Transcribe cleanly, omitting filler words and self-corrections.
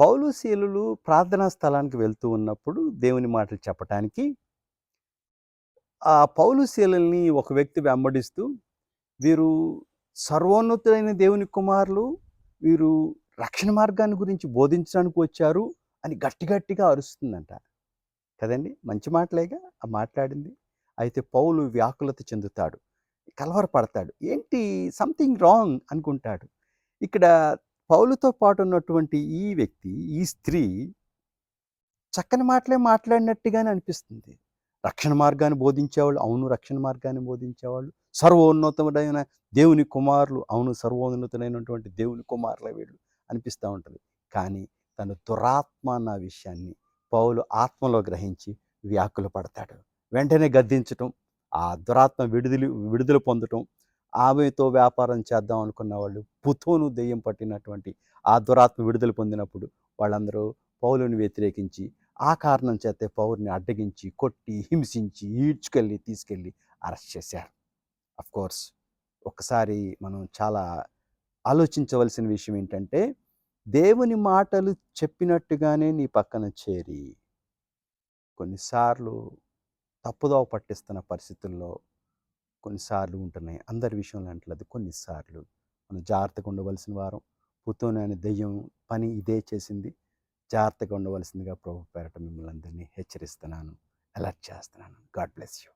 పౌలు శీలులు ప్రార్థనా స్థలానికి వెళ్తూ ఉన్నప్పుడు దేవుని మాటలు చెప్పటానికి ఆ పౌలు శీలుల్ని ఒక వ్యక్తి వెంబడిస్తూ వీరు సర్వోన్నతుడైన దేవుని కుమారులు, వీరు రక్షణ మార్గాన్ని గురించి బోధించడానికి వచ్చారు అని గట్టి గట్టిగా అరుస్తుందంట. కదండీ! మంచి మాటలేగా ఆ మాట్లాడింది. అయితే పౌలు వ్యాకులత చెందుతాడు. కలవరపడతాడు. ఏంటి సంథింగ్ రాంగ్ అనుకుంటాడు. ఇక్కడ పౌలుతో పాటు ఉన్నటువంటి ఈ వ్యక్తి, ఈ స్త్రీ చక్కని మాటలే మాట్లాడినట్టుగానే అనిపిస్తుంది. రక్షణ మార్గాన్ని బోధించేవాళ్ళు, అవును రక్షణ మార్గాన్ని బోధించేవాళ్ళు. సర్వోన్నతుడైన దేవుని కుమారులు, అవును సర్వోన్నతుడైనటువంటి దేవుని కుమారులే వీళ్ళు అనిపిస్తా ఉంటది. కానీ తను దురాత్మ అన్న విషయాన్ని పౌలు ఆత్మలో గ్రహించి వ్యాకుల పడతాడు. వెంటనే గద్దించటం, ఆ దురాత్మ విడుదల పొందటం, ఆమెతో వ్యాపారం చేద్దాం అనుకున్న వాళ్ళు పుతోను దెయ్యం పట్టినటువంటి ఆ దురాత్మ విడుదల పొందినప్పుడు వాళ్ళందరూ పౌలుని వ్యతిరేకించి ఆ కారణం చేతే పౌరుని అడ్డగించి, కొట్టి, హింసించి, తీసుకెళ్ళి అరెస్ట్ చేశారు. అఫ్‌కోర్స్ ఒక్కసారి మనం చాలా ఆలోచించవలసిన విషయం ఏంటంటే, దేవుని మాటలు చెప్పినట్టుగానే నీ పక్కన చేరి, కొన్నిసార్లు తప్పుదోవ పట్టిస్తున్న పరిస్థితుల్లో కొన్నిసార్లు ఉంటున్నాయి. అందరి విషయంలో అంటలేదు. కొన్నిసార్లు మనం జాగ్రత్తగా ఉండవలసిన వారం. పుతోను అనే దెయ్యం పని ఇదే చేసింది. జాగ్రత్తగా ఉండవలసిందిగా ప్రభు పేరట మిమ్మల్ని అందరినీ హెచ్చరిస్తున్నాను. అలర్ట్ చేస్తున్నాను. God bless you.